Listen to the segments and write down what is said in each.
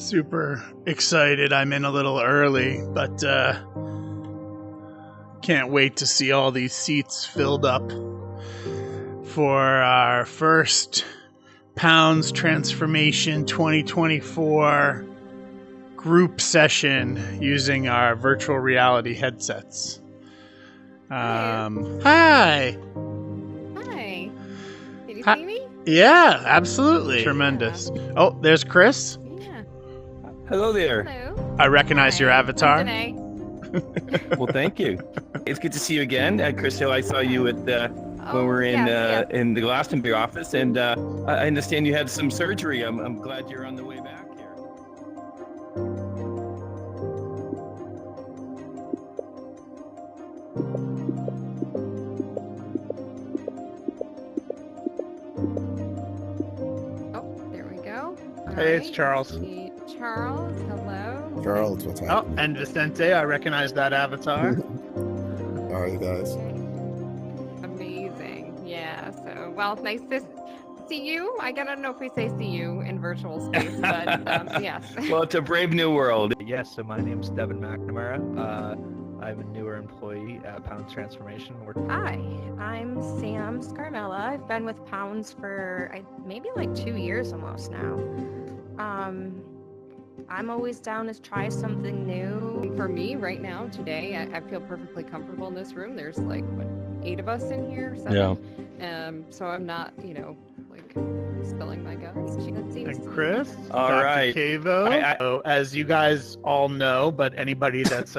Super excited. I'm in a little early, but can't wait to see all these seats filled up for our first Pounds Transformation 2024 group session using our virtual reality headsets. Hi. Hi. Can you see me? Yeah, absolutely. Tremendous. Yeah. Oh, there's Chris. Yeah. Hello there. Hello. I recognize your avatar. I'm Danae. Well, thank you. It's good to see you again, Chris. I saw you at when we were in the Glastonbury office, and I understand you had some surgery. I'm glad you're on the way back here. Oh, there we go. Hey, it's Charles. Charles, hello. Charles, what's happening? Oh, and Vicente, I recognize that avatar. How are you guys? Amazing. Yeah, so, well, nice to see you. I don't know if we say see you in virtual space, but yes. Well, it's a brave new world. Yes, so my name's Devin McNamara. I'm a newer employee at Pounds Transformation. Hi, I'm Sam Scarmella. I've been with Pounds for maybe like 2 years almost now. I'm always down to try something new. For me right now, today, I feel perfectly comfortable in this room. There's like, what, 8 of us in here? 7? Yeah. So I'm not, like spilling my guts. And Chris, All Dr. right. Cavo. As you guys all know, but anybody that's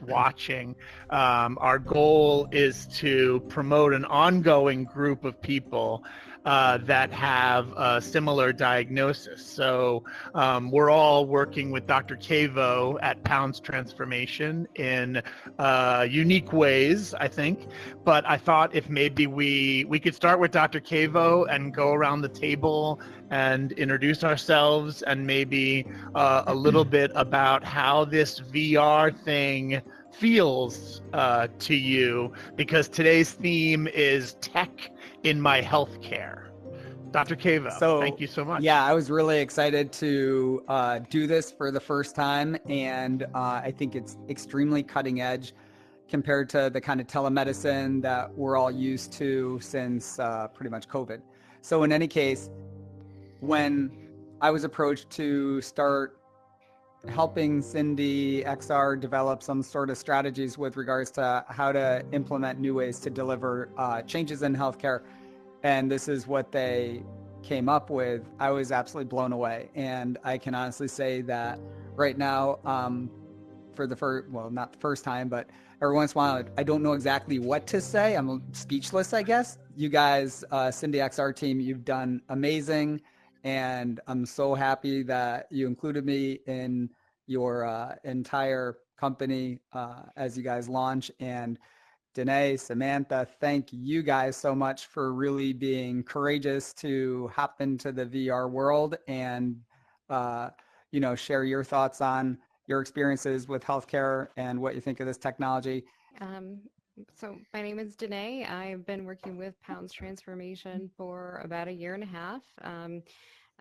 watching, our goal is to promote an ongoing group of people that have a similar diagnosis. So we're all working with Dr. Cavo at Pounds Transformation in unique ways, I think. But I thought if maybe we could start with Dr. Cavo and go around the table and introduce ourselves and maybe a little bit about how this VR thing feels to you, because today's theme is tech in my healthcare. Dr. Cavo, thank you so much. Yeah, I was really excited to do this for the first time, and I think it's extremely cutting edge compared to the kind of telemedicine that we're all used to since pretty much COVID. So in any case, when I was approached to start helping SindyXR develop some sort of strategies with regards to how to implement new ways to deliver changes in healthcare, and this is what they came up with, I was absolutely blown away. And I can honestly say that right now, for the first, well, not the first time, but every once in a while, I don't know exactly what to say. I'm speechless, I guess. You guys, SindyXR team, you've done amazing. And I'm so happy that you included me in your entire company as you guys launch. And Danae, Samantha, thank you guys so much for really being courageous to hop into the VR world and, share your thoughts on your experiences with healthcare and what you think of this technology. So my name is Danae. I've been working with Pounds Transformation for about 1.5 years.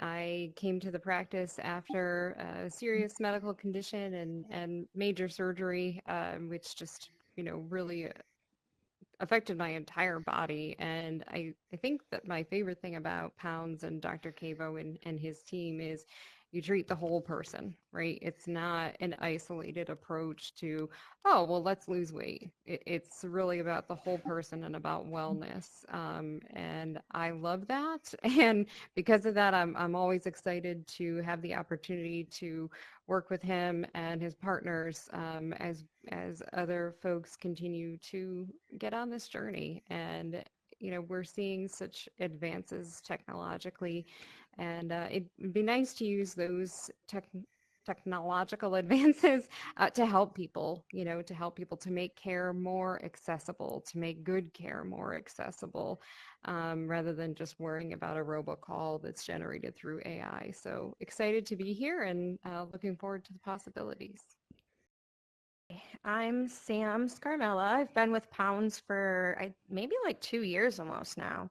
I came to the practice after a serious medical condition and major surgery, which just, really affected my entire body. And I think that my favorite thing about Pounds and Dr. Cavo and his team is you treat the whole person, right? It's not an isolated approach to, oh, well, let's lose weight. It's really about the whole person and about wellness. And I love that. And because of that, I'm always excited to have the opportunity to work with him and his partners as other folks continue to get on this journey. And we're seeing such advances technologically, and it'd be nice to use those technological advances to help people, to make care more accessible, to make good care more accessible, rather than just worrying about a robocall that's generated through AI. So excited to be here and looking forward to the possibilities. I'm Sam Scarmella. I've been with Pounds for maybe like 2 years almost now.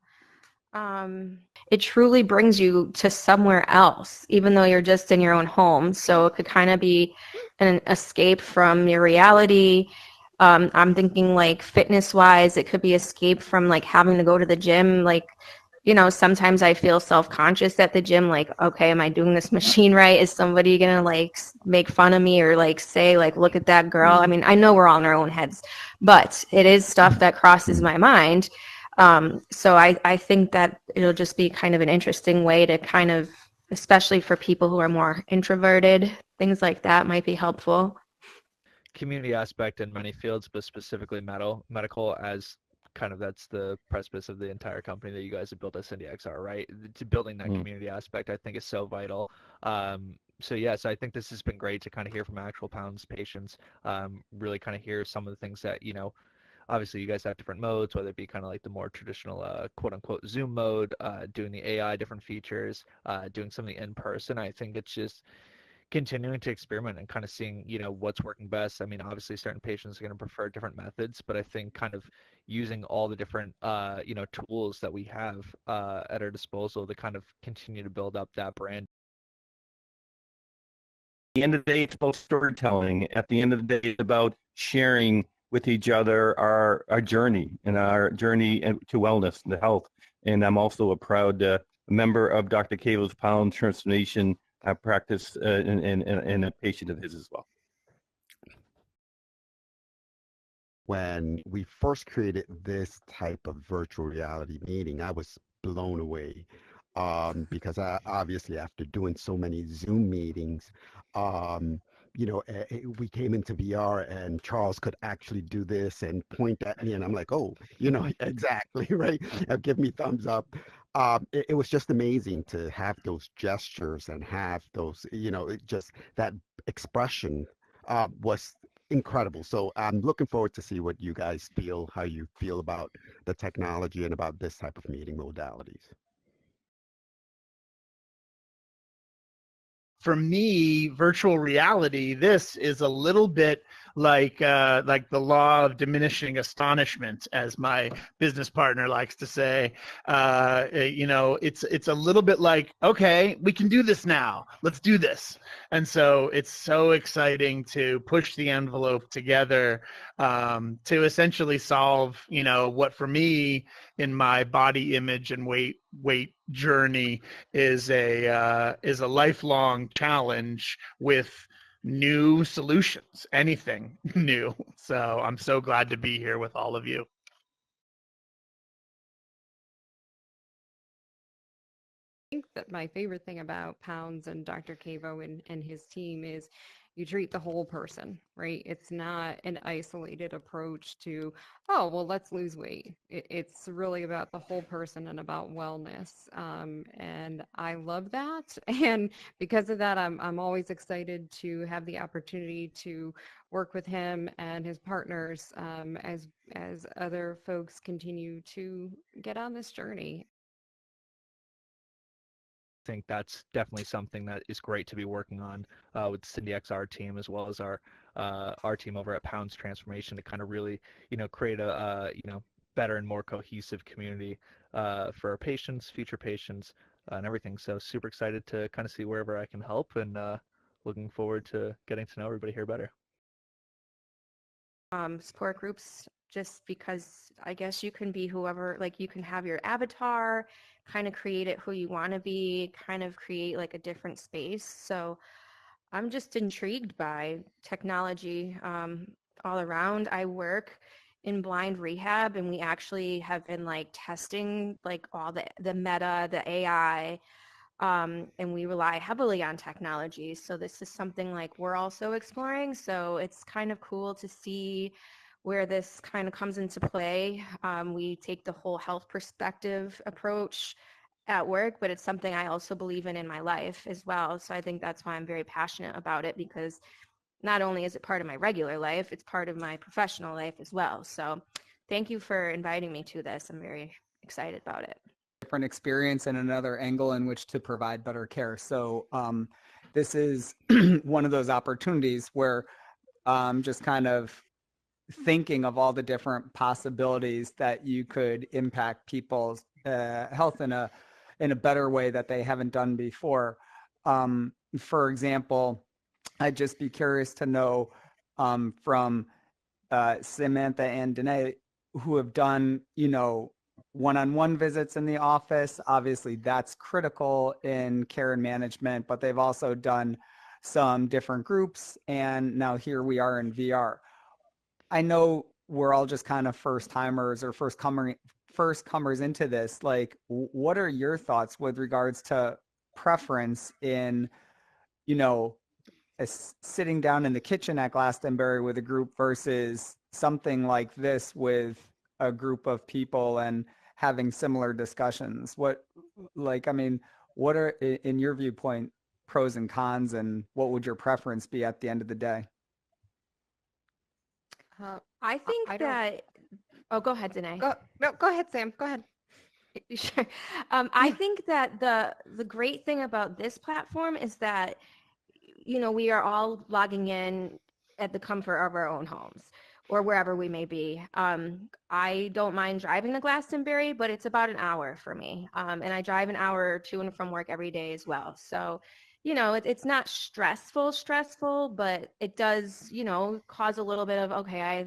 It truly brings you to somewhere else, even though you're just in your own home. So it could kind of be an escape from your reality. I'm thinking like fitness wise, it could be escape from like having to go to the gym. Like, sometimes I feel self-conscious at the gym, like, okay, am I doing this machine right? Is somebody gonna like make fun of me or like say like, look at that girl? I mean, I know we're all in our own heads, but it is stuff that crosses my mind. So I think that it'll just be kind of an interesting way to kind of, especially for people who are more introverted, things like that might be helpful. Community aspect in many fields, but specifically medical, as kind of that's the precipice of the entire company that you guys have built at SindyXR, right? To building that community aspect, I think is so vital. So yes, I think this has been great to kind of hear from actual Pounds patients, really kind of hear some of the things that, obviously you guys have different modes, whether it be kind of like the more traditional quote unquote Zoom mode, doing the AI different features, doing something in person. I think it's just continuing to experiment and kind of seeing, what's working best. I mean, obviously certain patients are going to prefer different methods, but I think kind of using all the different, tools that we have at our disposal to kind of continue to build up that brand. The end of the day, it's about storytelling. At the end of the day, it's about sharing with each other our journey and our journey to wellness and health. And I'm also a proud member of Dr. Cavo's Pound Transformation practice and a patient of his as well. When we first created this type of virtual reality meeting, I was blown away because I obviously, after doing so many Zoom meetings, we came into VR and Charles could actually do this and point at me, and I'm like, oh, exactly, right? Give me thumbs up. It was just amazing to have those gestures and have those, just that expression was incredible. So I'm looking forward to see what you guys feel, how you feel about the technology and about this type of meeting modalities. For me, virtual reality, this is a little bit like the law of diminishing astonishment, as my business partner likes to say. It's a little bit like, okay, we can do this now. Let's do this. And so it's so exciting to push the envelope together to essentially solve, what for me in my body image and weight journey is a lifelong challenge with new solutions, anything new. So I'm so glad to be here with all of you. I think that my favorite thing about Pounds and Dr. Cavo and his team is you treat the whole person, right? It's not an isolated approach to, oh, well, let's lose weight. It's really about the whole person and about wellness. And I love that. And because of that, I'm always excited to have the opportunity to work with him and his partners as other folks continue to get on this journey. Think that's definitely something that is great to be working on with the SindyXR team, as well as our team over at Pounds Transformation, to kind of really create a better and more cohesive community for our patients, future patients, and everything. So super excited to kind of see wherever I can help, and looking forward to getting to know everybody here better. Support groups, just because I guess you can be whoever, like you can have your avatar, kind of create it who you want to be, kind of create like a different space. So I'm just intrigued by technology all around. I work in blind rehab, and we actually have been like testing like all the meta, the AI, and we rely heavily on technology. So this is something like we're also exploring. So it's kind of cool to see where this kind of comes into play. We take the whole health perspective approach at work, but it's something I also believe in my life as well. So I think that's why I'm very passionate about it, because not only is it part of my regular life, it's part of my professional life as well. So thank you for inviting me to this. I'm very excited about it. Different experience and another angle in which to provide better care. So this is one of those opportunities where just kind of thinking of all the different possibilities that you could impact people's health in a better way that they haven't done before. For example, I'd just be curious to know from Samantha and Danae, who have done, one-on-one visits in the office. Obviously, that's critical in care and management, but they've also done some different groups, and now here we are in VR. I know we're all just kind of first timers or first comers into this. Like, what are your thoughts with regards to preference in, sitting down in the kitchen at Glastonbury with a group versus something like this with a group of people and having similar discussions? What are, in your viewpoint, pros and cons, and what would your preference be at the end of the day? I think that. Oh, go ahead, Danae. Go ahead, Sam. Go ahead. Sure. I think that the great thing about this platform is that, we are all logging in at the comfort of our own homes or wherever we may be. I don't mind driving to Glastonbury, but it's about an hour for me. And I drive an hour to and from work every day as well. So, it's not stressful, but it does, cause a little bit of, okay,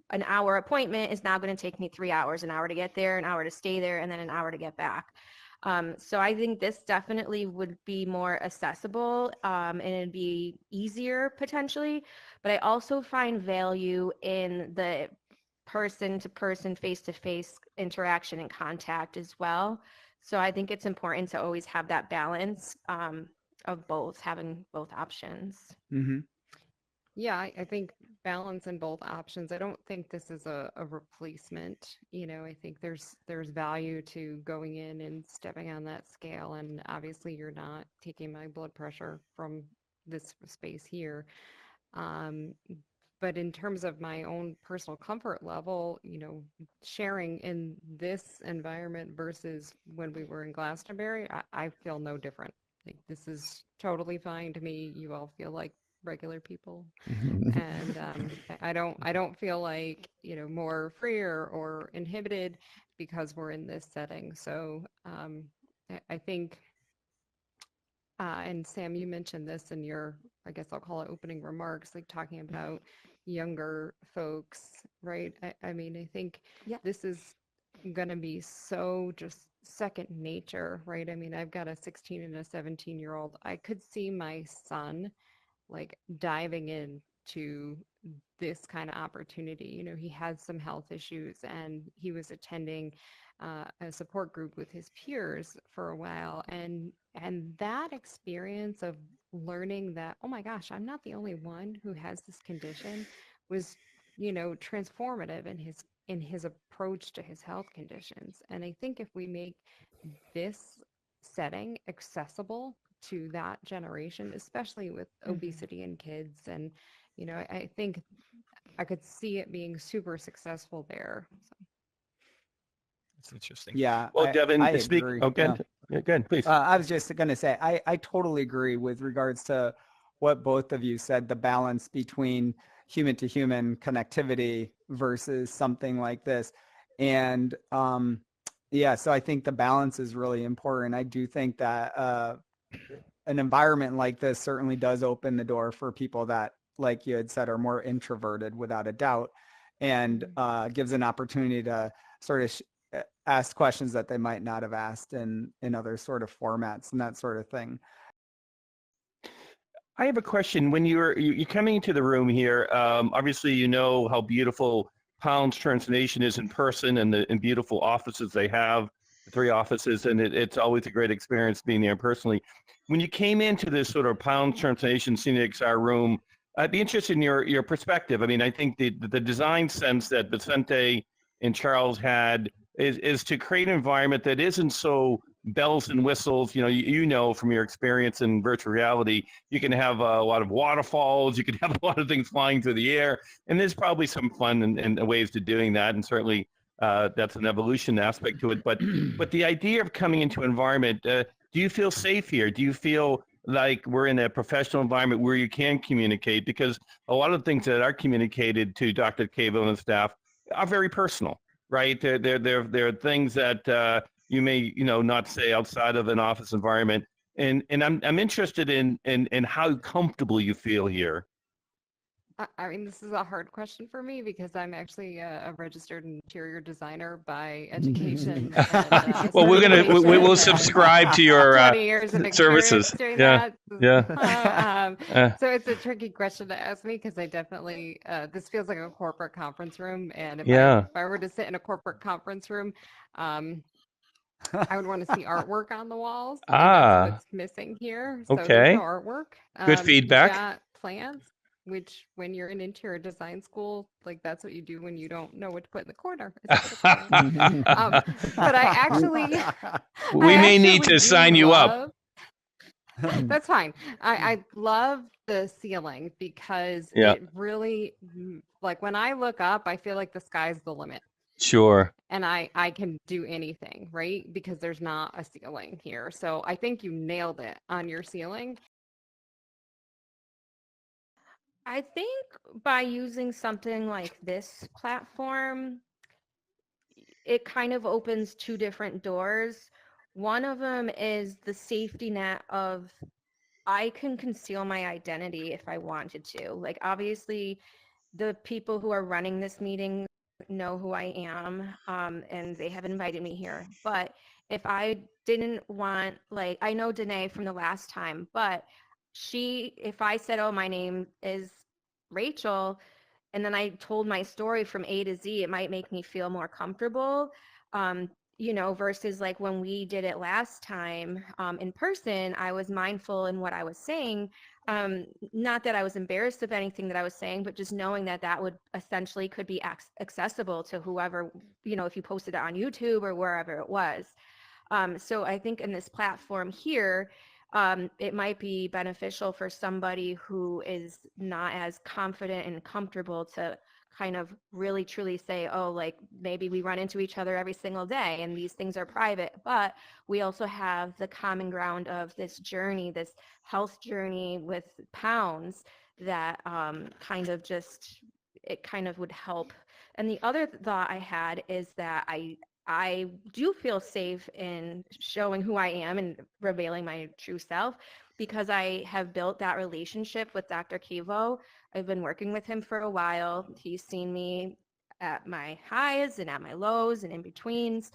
an hour appointment is now going to take me 3 hours, an hour to get there, an hour to stay there, and then an hour to get back. So I think this definitely would be more accessible, and it'd be easier potentially, but I also find value in the person-to-person, face-to-face interaction and contact as well. So I think it's important to always have that balance of both, having both options. Mm-hmm. Yeah, I think balance in both options. I don't think this is a replacement. I think there's value to going in and stepping on that scale. And obviously you're not taking my blood pressure from this space here. But in terms of my own personal comfort level, sharing in this environment versus when we were in Glastonbury, I feel no different. Like, this is totally fine to me. You all feel like regular people, and I don't feel like more freer or inhibited because we're in this setting. So I think and Sam, you mentioned this in your, I guess I'll call it opening remarks, like talking about younger folks, right? I mean, I think this is going to be so just second nature, right? I mean, I've got a 16 and a 17-year-old. I could see my son like diving into this kind of opportunity. He had some health issues and he was attending a support group with his peers for a while, and that experience of learning that, oh my gosh, I'm not the only one who has this condition, was transformative in his approach to his health conditions. And I think if we make this setting accessible to that generation, especially with obesity in kids, and I think I could see it being super successful there. So. That's interesting. Yeah. Well, Devin, I speak. agree. Oh, good. Yeah, good, please. I was just going to say, I totally agree with regards to what both of you said, the balance between human to human connectivity versus something like this. And so I think the balance is really important. I do think that an environment like this certainly does open the door for people that, like you had said, are more introverted without a doubt, and gives an opportunity to sort of ask questions that they might not have asked in other sort of formats and that sort of thing. I have a question. When you're coming into the room here, obviously how beautiful Pounds Transformation is in person, and the beautiful offices they have, the 3 offices, and it's always a great experience being there personally. When you came into this sort of Pounds Transformation SindyXR room, I'd be interested in your perspective. I mean, I think the design sense that Vicente and Charles had is to create an environment that isn't so bells and whistles. From your experience in virtual reality, you can have a lot of waterfalls, you can have a lot of things flying through the air, and there's probably some fun and ways to doing that, and certainly that's an evolution aspect to it. But the idea of coming into an environment, do you feel safe here? Do you feel like we're in a professional environment where you can communicate, because a lot of the things that are communicated to Dr. Cavo and staff are very personal, right? They're things that you may, not say outside of an office environment. And I'm interested in how comfortable you feel here. I mean, this is a hard question for me because I'm actually a registered interior designer by education. And, Well, we'll certification, subscribe to your 20 years of experience services. doing Yeah, that. yeah. So it's a tricky question to ask me because I definitely, this feels like a corporate conference room. And Yeah. if I were to sit in a corporate conference room, I would want to see artwork on the walls. And that's what's missing here. So there's no Okay. artwork. Good We've feedback. got plans, which when you're in interior design school, like that's what you do when you don't know what to put in the corner. But I actually, We may need to sign you up. That's fine. I love the ceiling because Yeah. it really, like when I look up, I feel like the sky's the limit. Sure. And I can do anything, right? Because there's not a ceiling here. So I think you nailed it on your ceiling. I think by using something like this platform, it kind of opens two different doors. One of them is the safety net of I can conceal my identity if I wanted to. Like, obviously, the people who are running this meeting know who I am, and they have invited me here. But if I didn't want, like, I know Danae from the last time, but if I said, oh, my name is Rachel, and then I told my story from A to Z, it might make me feel more comfortable. Versus like when we did it last time in person, I was mindful in what I was saying. Not that I was embarrassed of anything that I was saying, but just knowing that would essentially could be accessible to whoever, if you posted it on YouTube or wherever it was. So I think in this platform here, it might be beneficial for somebody who is not as confident and comfortable to kind of really truly say, oh, like maybe we run into each other every single day and these things are private, but we also have the common ground of this journey, this health journey with pounds that kind of would help. And the other thought I had is that I do feel safe in showing who I am and revealing my true self because I have built that relationship with Dr. Cavo. I've been working with him for a while. He's seen me at my highs and at my lows and in betweens.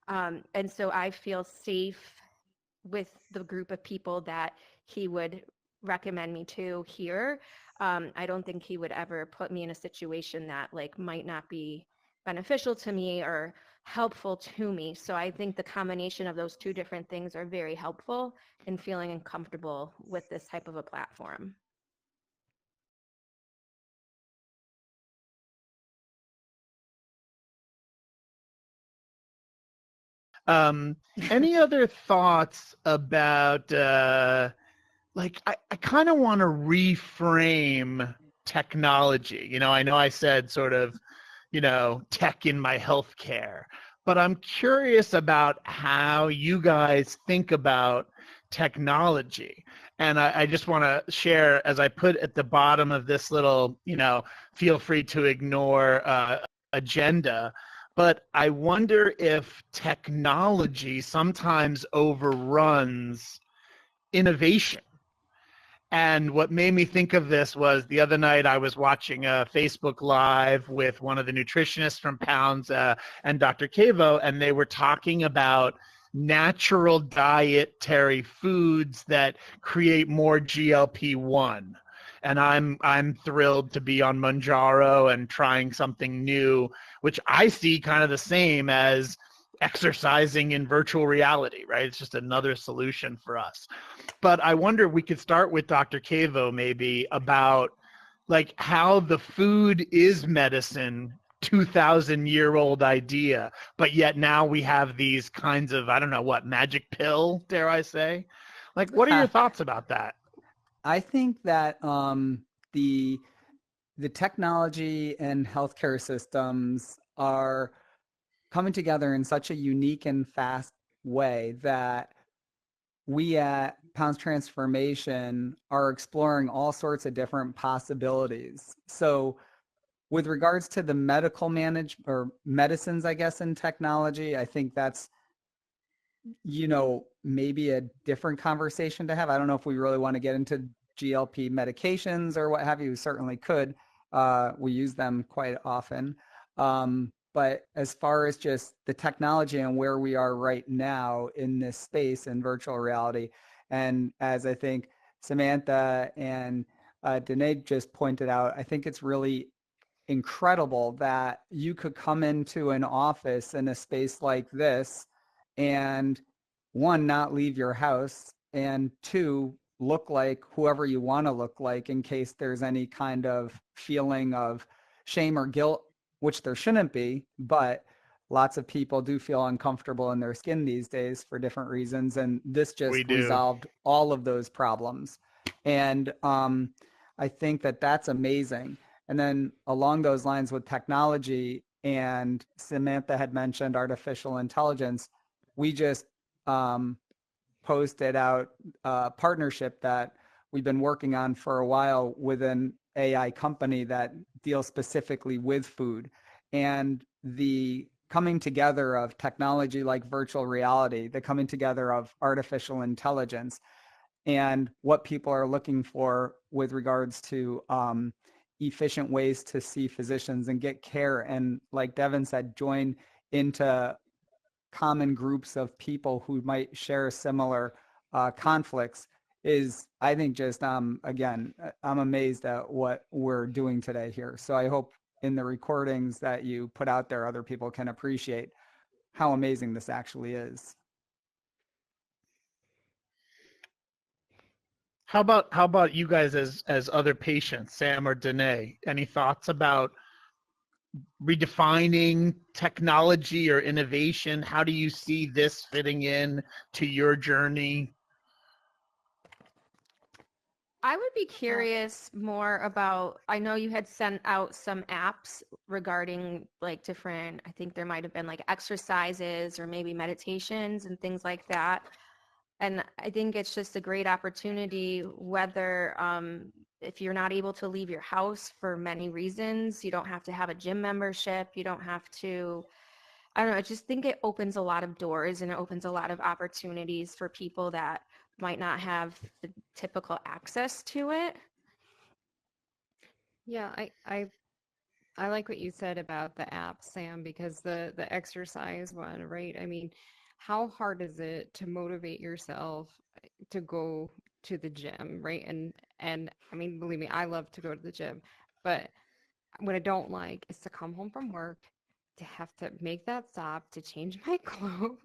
And so I feel safe with the group of people that he would recommend me to here. I don't think he would ever put me in a situation that like might not be beneficial to me or helpful to me. So I think the combination of those two different things are very helpful in feeling uncomfortable with this type of a platform. Any other thoughts about like I kind of want to reframe technology. I know I said sort of, tech in my healthcare, but I'm curious about how you guys think about technology. And I just want to share, as I put at the bottom of this little, feel free to ignore agenda, but I wonder if technology sometimes overruns innovation. And what made me think of this was the other night I was watching a Facebook Live with one of the nutritionists from Pounds and Dr. Cavo, and they were talking about natural dietary foods that create more GLP-1. And I'm thrilled to be on Manjaro and trying something new, which I see kind of the same as exercising in virtual reality, right? It's just another solution for us. But I wonder if we could start with Dr. Cavo maybe about like how the food is medicine, 2,000-year-old idea, but yet now we have these kinds of, I don't know what, magic pill, dare I say? Like, what are your thoughts about that? I think that the technology and healthcare systems are coming together in such a unique and fast way that we at Pounds Transformation are exploring all sorts of different possibilities. So with regards to the medical or medicines, I guess, in technology, I think that's, maybe a different conversation to have. I don't know if we really want to get into GLP medications or what have you. We certainly could. We use them quite often. But as far as just the technology and where we are right now in this space in virtual reality, and as I think Samantha and Danae just pointed out, I think it's really incredible that you could come into an office in a space like this and, one, not leave your house, and two, look like whoever you want to look like in case there's any kind of feeling of shame or guilt, which there shouldn't be, but lots of people do feel uncomfortable in their skin these days for different reasons, and this just resolved all of those problems. And I think that that's amazing. And then along those lines with technology, and Samantha had mentioned artificial intelligence, we just posted out a partnership that we've been working on for a while with an AI company that deals specifically with food. And the coming together of technology like virtual reality, the coming together of artificial intelligence, and what people are looking for with regards to efficient ways to see physicians and get care. And like Devin said, join into common groups of people who might share similar conflicts is, I think, just, again, I'm amazed at what we're doing today here. So I hope in the recordings that you put out there, other people can appreciate how amazing this actually is. How about you guys as other patients, Sam or Danae? Any thoughts about redefining technology or innovation? How do you see this fitting in to your journey? I would be curious more about, I know you had sent out some apps regarding like different, I think there might have been like exercises or maybe meditations and things like that. And I think it's just a great opportunity, whether if you're not able to leave your house for many reasons, you don't have to have a gym membership, you don't have to, I don't know, I just think it opens a lot of doors and it opens a lot of opportunities for people that might not have the typical access to it. Yeah, I like what you said about the app, Sam, because the exercise one, right? I mean, how hard is it to motivate yourself to go to the gym, right? And I mean, believe me, I love to go to the gym, but what I don't like is to come home from work, to have to make that stop, to change my clothes.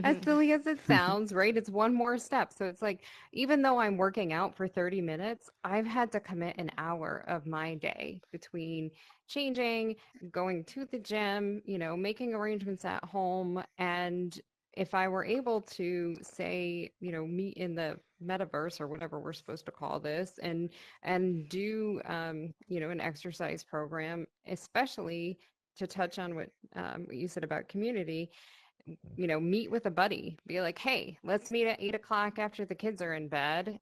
As silly as it sounds, right? It's one more step. So it's like, even though I'm working out for 30 minutes, I've had to commit an hour of my day between changing, going to the gym, making arrangements at home. And if I were able to say, meet in the metaverse or whatever we're supposed to call this, and do an exercise program, especially to touch on what you said about community, meet with a buddy, be like, hey, let's meet at 8 o'clock after the kids are in bed,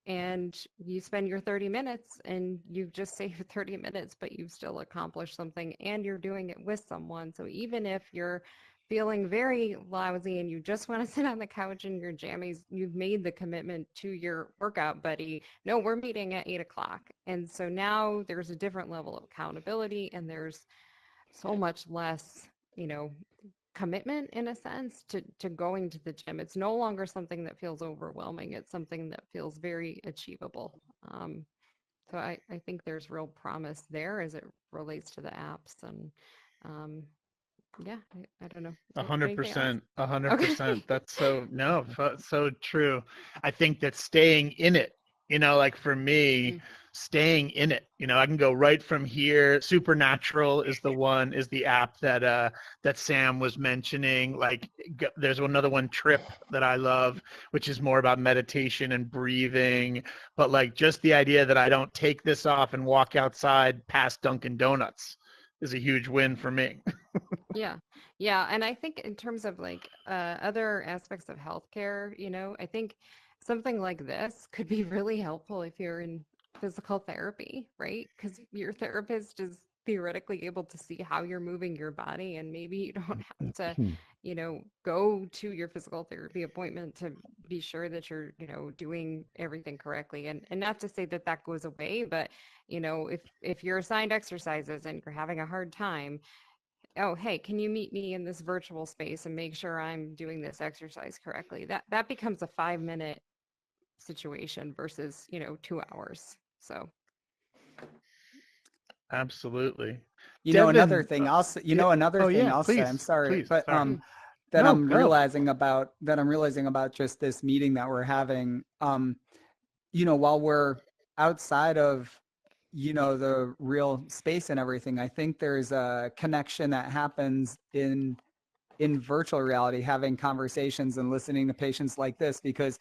and you spend your 30 minutes and you've just saved 30 minutes, but you've still accomplished something and you're doing it with someone. So even if you're feeling very lousy and you just want to sit on the couch in your jammies, you've made the commitment to your workout buddy. No, we're meeting at 8 o'clock. And so now there's a different level of accountability, and there's so much less, commitment in a sense to going to the gym. It's no longer something that feels overwhelming. It's something that feels very achievable. So I think there's real promise there as it relates to the apps. And yeah, I don't know. 100%, 100%. That's so true. I think that staying in it, like for me, staying in it, I can go right from here. Supernatural is the app that Sam was mentioning. Like there's another one, Trip, that I love, which is more about meditation and breathing. But like just the idea that I don't take this off and walk outside past Dunkin' Donuts is a huge win for me. Yeah. Yeah. And I think in terms of like other aspects of healthcare, I think something like this could be really helpful if you're in physical therapy, right? Because your therapist is theoretically able to see how you're moving your body, and maybe you don't have to, go to your physical therapy appointment to be sure that you're, doing everything correctly. And not to say that that goes away, but if you're assigned exercises and you're having a hard time, oh, hey, can you meet me in this virtual space and make sure I'm doing this exercise correctly? That becomes a 5-minute situation versus, 2 hours. So Absolutely. Another Devin, thing I'll say, oh yeah, I'll say, please, I'm sorry, please, but sorry. that No, I'm go. realizing about just this meeting that we're having, while we're outside of, the real space and everything, I think there's a connection that happens in virtual reality, having conversations and listening to patients like this, because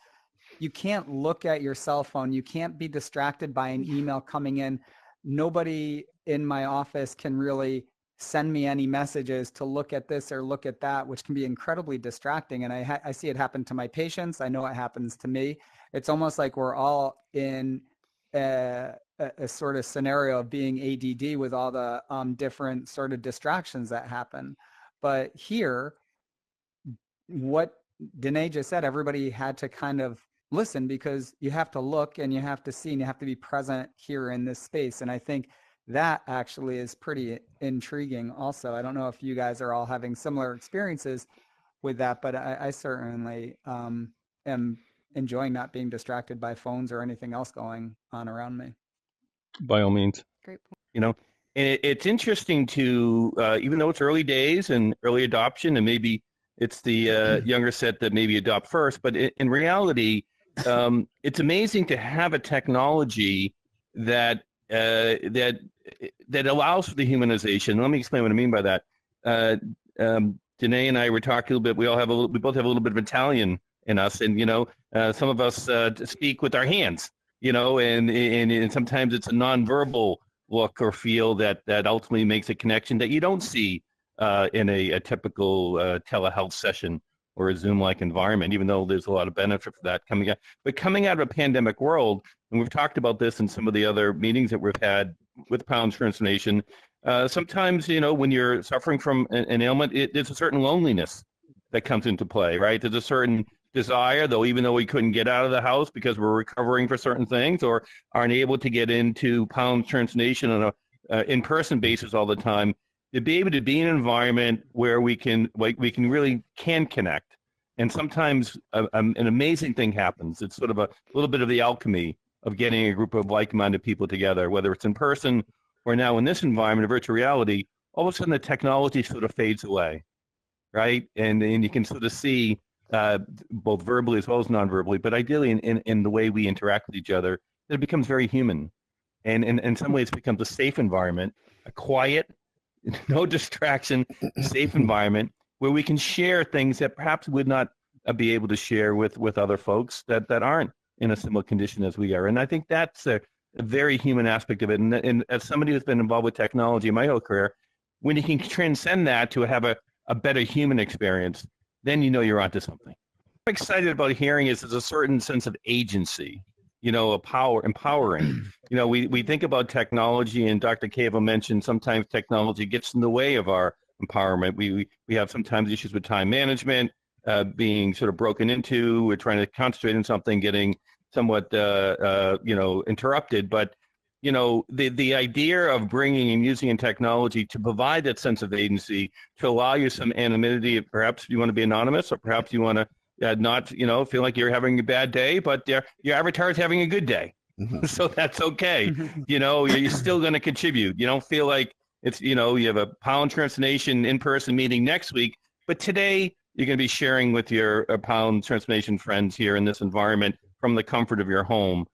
you can't look at your cell phone. You can't be distracted by an email coming in. Nobody in my office can really send me any messages to look at this or look at that, which can be incredibly distracting. And I see it happen to my patients. I know it happens to me. It's almost like we're all in a sort of scenario of being ADD with all the different sort of distractions that happen. But here, what Danae just said, everybody had to kind of listen, because you have to look and you have to see and you have to be present here in this space. And I think that actually is pretty intriguing also. I don't know if you guys are all having similar experiences with that, but I certainly am enjoying not being distracted by phones or anything else going on around me. By all means. great point. And it's interesting to, even though it's early days and early adoption, and maybe it's the younger set that maybe adopt first, but in reality, it's amazing to have a technology that that allows for the humanization. Let me explain what I mean by that. Danae and I were talking a little bit. We both have a little bit of Italian in us, and some of us speak with our hands. And sometimes it's a nonverbal look or feel that ultimately makes a connection that you don't see in a typical telehealth session or a Zoom-like environment, even though there's a lot of benefit for that coming out. But coming out of a pandemic world, and we've talked about this in some of the other meetings that we've had with Pounds Transformation, sometimes, when you're suffering from an ailment, there's a certain loneliness that comes into play, right? There's a certain desire, though, even though we couldn't get out of the house because we're recovering for certain things or aren't able to get into Pounds Transformation on a in-person basis all the time, to be able to be in an environment where we can really connect. And sometimes an amazing thing happens. It's sort of a little bit of the alchemy of getting a group of like-minded people together, whether it's in person or now in this environment of virtual reality. All of a sudden the technology sort of fades away, right? And you can sort of see both verbally as well as non-verbally, but ideally in the way we interact with each other, it becomes very human. And in some ways it becomes a safe environment, a quiet, no distraction, safe environment where we can share things that perhaps would not be able to share with other folks that aren't in a similar condition as we are. And I think that's a very human aspect of it. And as somebody who's been involved with technology in my whole career, when you can transcend that to have a better human experience, then you're onto something. What I'm excited about hearing is there's a certain sense of agency, a power, empowering. We think about technology, and Dr. Cavo mentioned sometimes technology gets in the way of our empowerment. We have sometimes issues with time management, being sort of broken into. We're trying to concentrate on something, getting somewhat, interrupted. But, the idea of bringing and using technology to provide that sense of agency, to allow you some anonymity. Perhaps you want to be anonymous, or perhaps you want to not, feel like you're having a bad day, but your avatar is having a good day. So that's okay. You're still going to contribute. You don't feel like it's, you have a Pound Transformation in-person meeting next week, but today you're going to be sharing with your Pound Transformation friends here in this environment from the comfort of your home.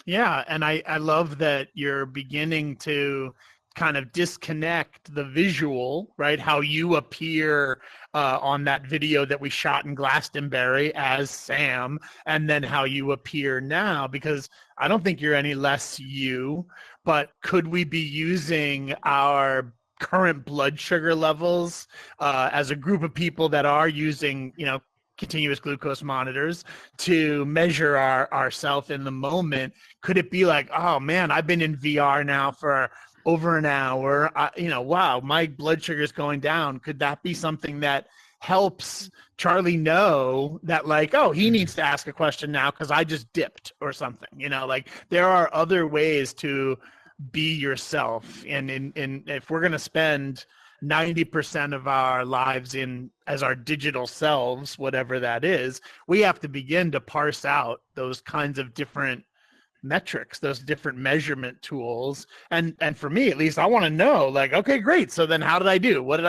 Yeah, and I love that you're beginning to kind of disconnect the visual, right? How you appear on that video that we shot in Glastonbury as Sam, and then how you appear now, because I don't think you're any less you, but could we be using our current blood sugar levels as a group of people that are using, continuous glucose monitors to measure ourself in the moment? Could it be like, oh man, I've been in VR now for over an hour, wow, my blood sugar is going down. Could that be something that helps Charlie know that, like, oh, he needs to ask a question now because I just dipped or something, like there are other ways to be yourself. And if we're going to spend 90% of our lives as our digital selves, whatever that is, we have to begin to parse out those kinds of different metrics, those different measurement tools. And for me, at least, I want to know, like, okay, great. So then how did I do? What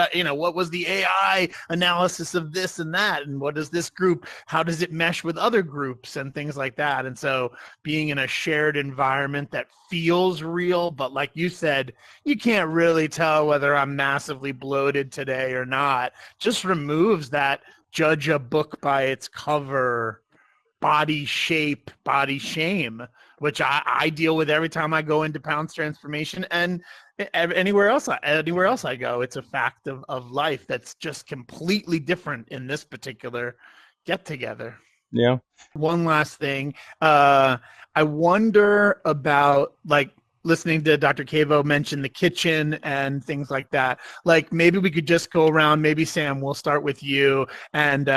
was the AI analysis of this and that? And what is this group? How does it mesh with other groups and things like that? And so being in a shared environment that feels real, but like you said, you can't really tell whether I'm massively bloated today or not, just removes that judge a book by its cover, body shape, body shame, which I deal with every time I go into Pounds Transformation, and anywhere else I go. It's a fact of life that's just completely different in this particular get together. Yeah. One last thing. I wonder about, like, listening to Dr. Cavo mention the kitchen and things like that. Like, maybe we could just go around. Maybe Sam, we'll start with you. And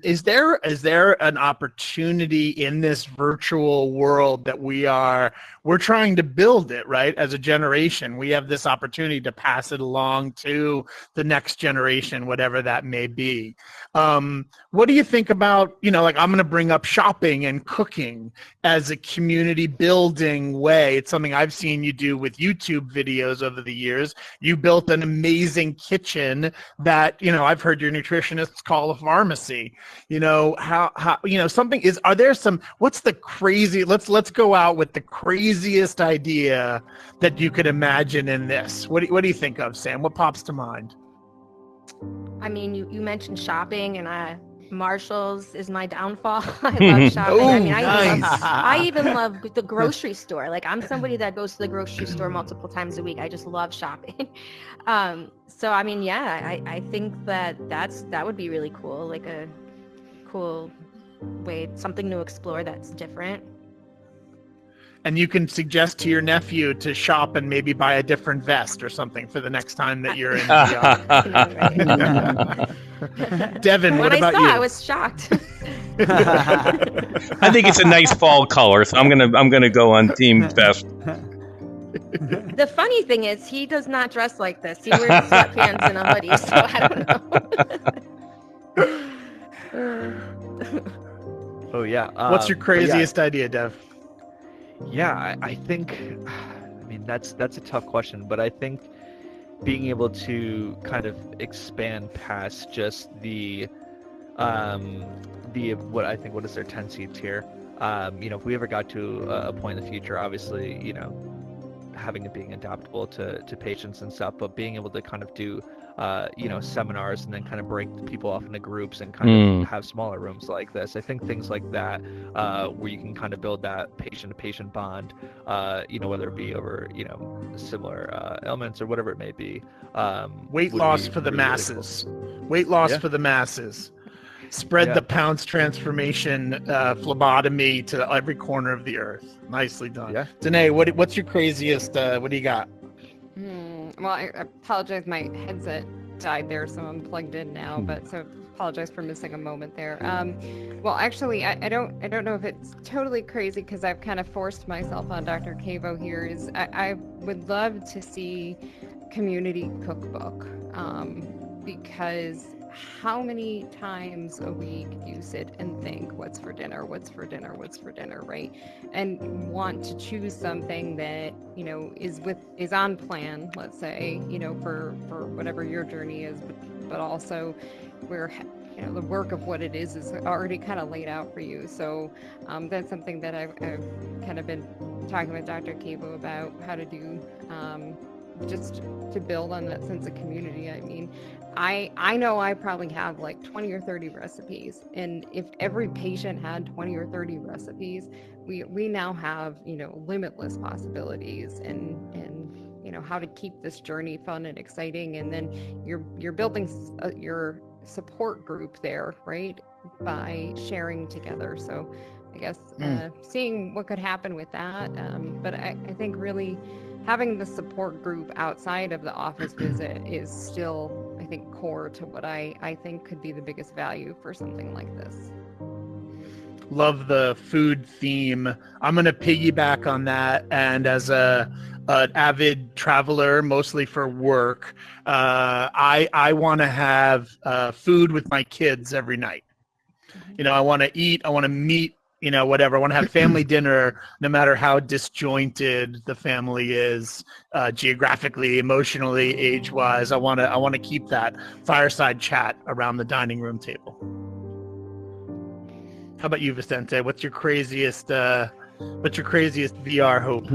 is there an opportunity in this virtual world that we're trying to build it, right? As a generation, we have this opportunity to pass it along to the next generation, whatever that may be. What do you think about, like, I'm going to bring up shopping and cooking as a community building way? It's something I've seen you do with YouTube videos over the years. You built an amazing kitchen that, I've heard your nutritionists call a pharmacy. What's the crazy, let's go out with the craziest idea that you could imagine in this. What do you think of, Sam? What pops to mind? I mean, you mentioned shopping, and Marshall's is my downfall. I love shopping. Ooh, I mean, nice. I even love the grocery store. Like, I'm somebody that goes to the grocery store multiple times a week. I just love shopping. So I mean, yeah, I think that would be really cool. Like a cool way, something to explore that's different. And you can suggest to your nephew to shop and maybe buy a different vest or something for the next time that you're in VR. Devin, what about you? When I saw it, I was shocked. I think it's a nice fall color, so I'm gonna go on Team Vest. The funny thing is, he does not dress like this. He wears sweatpants and a hoodie, so I don't know. Oh yeah. What's your craziest idea, Dev? Yeah, I think, I mean, that's a tough question, but I think being able to kind of expand past just what is their 10 seats here. If we ever got to a point in the future, obviously, having it being adaptable to patients and stuff, but being able to kind of do seminars and then kind of break people off into groups and kind of have smaller rooms like this. I think things like that, where you can kind of build that patient-to-patient bond, whether it be over, similar ailments or whatever it may be. Weight loss for the masses. Cool. Weight loss for the masses. Spread the Pounds Transformation phlebotomy to every corner of the earth. Nicely done. Yeah. Danae, what's your craziest, what do you got? Well, I apologize. My headset died there, so I'm plugged in now. But so apologize for missing a moment there. Well, actually, I don't know if it's totally crazy because I've kind of forced myself on Dr. Cavo here. I would love to see community cookbook because how many times a week do you sit and think, what's for dinner, right? And want to choose something that, is on plan, let's say, for whatever your journey is, but also where, the work of what it is already kind of laid out for you. So that's something that I've kind of been talking with Dr. Cavo about, how to do just to build on that sense of community, I mean, I know I probably have like 20 or 30 recipes, and if every patient had 20 or 30 recipes, we now have, you know, limitless possibilities, and you know, how to keep this journey fun and exciting. And then you're building your support group there, right, by sharing together. So I guess seeing what could happen with that, but I think really having the support group outside of the office visit is still, I think, core to what I think could be the biggest value for something like this. Love the food theme. I'm going to piggyback on that. And as an avid traveler, mostly for work, I want to have food with my kids every night. You know, I want to eat, I want to meet, you know, whatever. I want to have family dinner, no matter how disjointed the family is, geographically, emotionally, age-wise. I want to keep that fireside chat around the dining room table. How about you, Vicente? What's your craziest VR hope?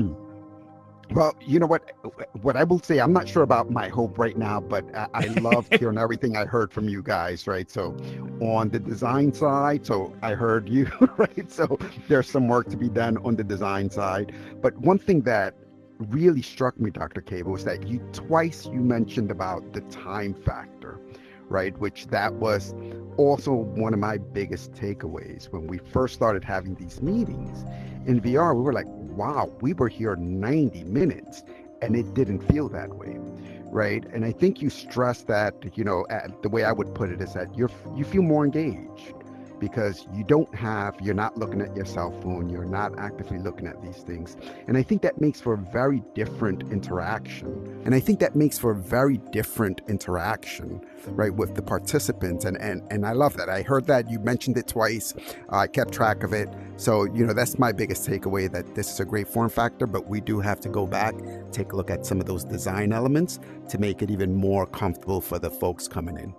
Well, you know what I will say, I'm not sure about my hope right now, but I loved hearing everything I heard from you guys, right? So on the design side, so I heard you, right? So there's some work to be done on the design side. But one thing that really struck me, Dr. Cable, was that you mentioned about the time factor, right? Which that was also one of my biggest takeaways when we first started having these meetings in VR. We were like, wow, we were here 90 minutes and it didn't feel that way, right? And I think you stressed that, you know, the way I would put it is that you feel more engaged because you're not looking at your cell phone, you're not actively looking at these things. And I think that makes for a very different interaction. Right, with the participants. And I love that. I heard that you mentioned it twice. I kept track of it. So, you know, that's my biggest takeaway, that this is a great form factor, but we do have to go back, take a look at some of those design elements to make it even more comfortable for the folks coming in.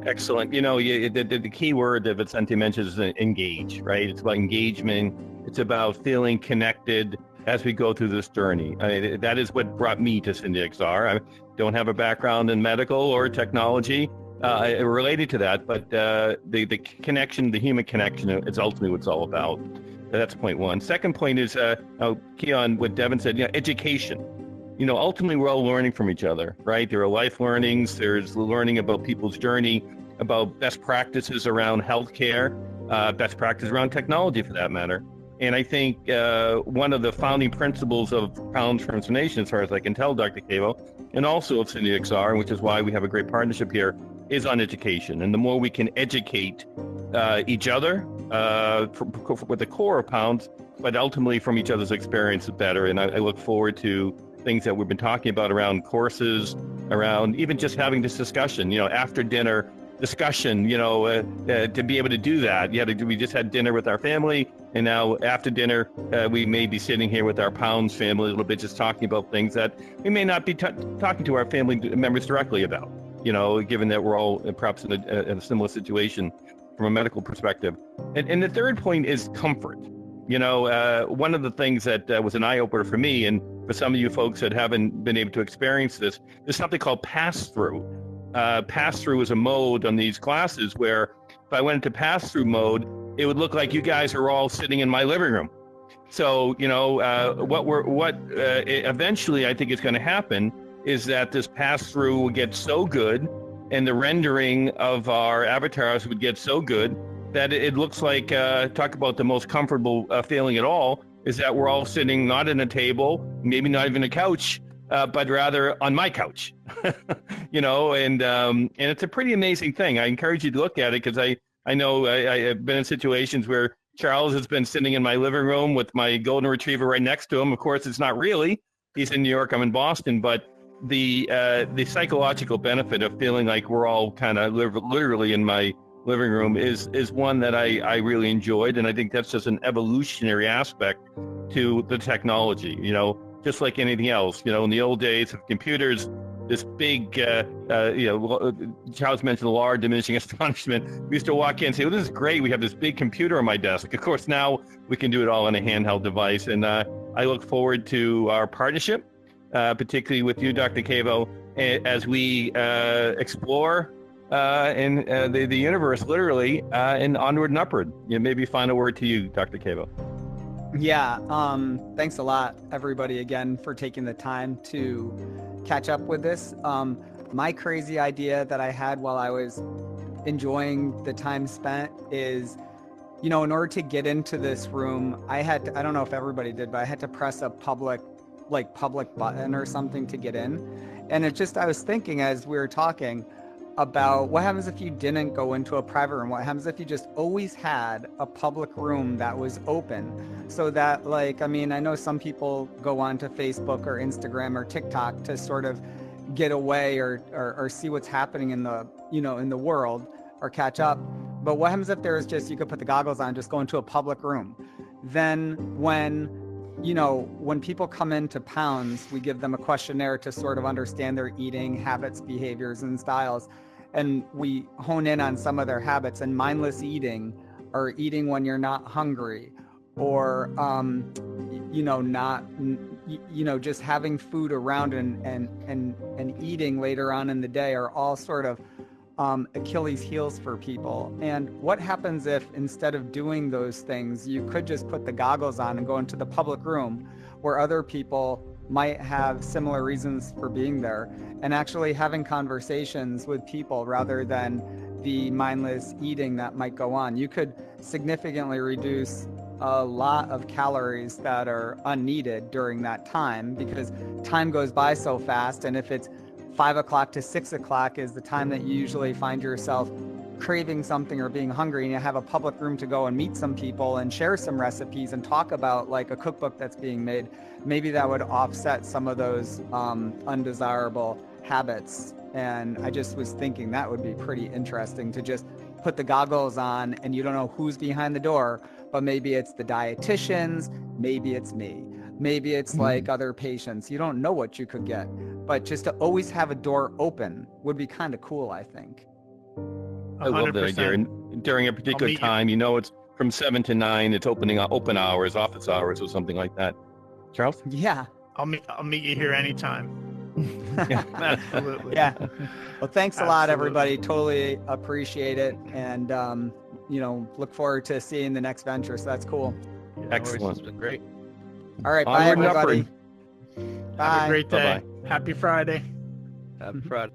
Excellent. You know, the key word that Vicente mentions is engage, right? It's about engagement. It's about feeling connected as we go through this journey. That is what brought me to SindyXR. I don't have a background in medical or technology related to that, but the connection, the human connection, it's ultimately what it's all about. That's point one. Second point is, key on what Devin said, you know, education. You know, ultimately, we're all learning from each other, right? There are life learnings. There's learning about people's journey, about best practices around healthcare, best practices around technology, for that matter. And I think one of the founding principles of Pounds Transformation, as far as I can tell, Dr. Cabo, and also of SindyXR, which is why we have a great partnership here, is on education. And the more we can educate each other with the core of Pounds, but ultimately from each other's experience, the better. And I look forward to things that we've been talking about around courses, around even just having this discussion, you know, after dinner discussion, you know, to be able to do that. We just had dinner with our family, and now after dinner, we may be sitting here with our Pounds family a little bit, just talking about things that we may not be talking to our family members directly about, you know, given that we're all perhaps in a similar situation from a medical perspective. And the third point is comfort. You know, one of the things that was an eye-opener for me, and for some of you folks that haven't been able to experience this, there's something called pass-through. Pass-through is a mode on these classes where if I went into pass-through mode, it would look like you guys are all sitting in my living room. So, you know, eventually I think is going to happen is that this pass-through will get so good, and the rendering of our avatars would get so good that it looks like, talk about the most comfortable feeling at all, is that we're all sitting not in a table, maybe not even a couch, but rather on my couch, you know, and it's a pretty amazing thing. I encourage you to look at it, because I know I've been in situations where Charles has been sitting in my living room with my golden retriever right next to him. Of course, it's not really. He's in New York, I'm in Boston, but the psychological benefit of feeling like we're all kind of literally in my living room is one that I really enjoyed. And I think that's just an evolutionary aspect to the technology, you know, just like anything else. You know, in the old days of computers, this big, Charles mentioned the law of diminishing astonishment. We used to walk in and say, well, this is great. We have this big computer on my desk. Of course, now we can do it all on a handheld device. And I look forward to our partnership, particularly with you, Dr. Cavo, as we explore in the universe, literally, and onward and upward. Maybe final word to you, Dr. Cavo. Yeah, thanks a lot, everybody, again, for taking the time to catch up with this. My crazy idea that I had while I was enjoying the time spent is, in order to get into this room, I don't know if everybody did, but I had to press a public button or something to get in. And I was thinking as we were talking about what happens if you didn't go into a private room? What happens if you just always had a public room that was open so that I know some people go onto Facebook or Instagram or TikTok to sort of get away or see what's happening in the, in the world or catch up. But what happens if there's you could put the goggles on, just go into a public room? Then when people come into Pounds, we give them a questionnaire to sort of understand their eating habits, behaviors, and styles. And we hone in on some of their habits, and mindless eating, or eating when you're not hungry, or, just having food around and eating later on in the day are all sort of Achilles heels for people. And what happens if instead of doing those things, you could just put the goggles on and go into the public room where other people might have similar reasons for being there, and actually having conversations with people rather than the mindless eating that might go on? You could significantly reduce a lot of calories that are unneeded during that time, because time goes by so fast. And if it's 5 o'clock to 6 o'clock is the time that you usually find yourself craving something or being hungry, and you have a public room to go and meet some people and share some recipes and talk about a cookbook that's being made, maybe that would offset some of those undesirable habits. And I just was thinking that would be pretty interesting to just put the goggles on, and you don't know who's behind the door, but maybe it's the dietitians, maybe it's me, maybe it's other patients. You don't know what you could get, but just to always have a door open would be kind of cool, I think. I love that idea. And during a particular time, it's from 7 to 9, it's open hours, office hours, or something like that. Charles? Yeah. I'll meet you here anytime. Absolutely. Yeah. Well, thanks a lot, everybody. Totally appreciate it. And, look forward to seeing the next venture. So that's cool. Excellent. It's been great. All right. Bye, everybody. Bye. Have a great day. Bye-bye. Happy Friday. Happy Friday.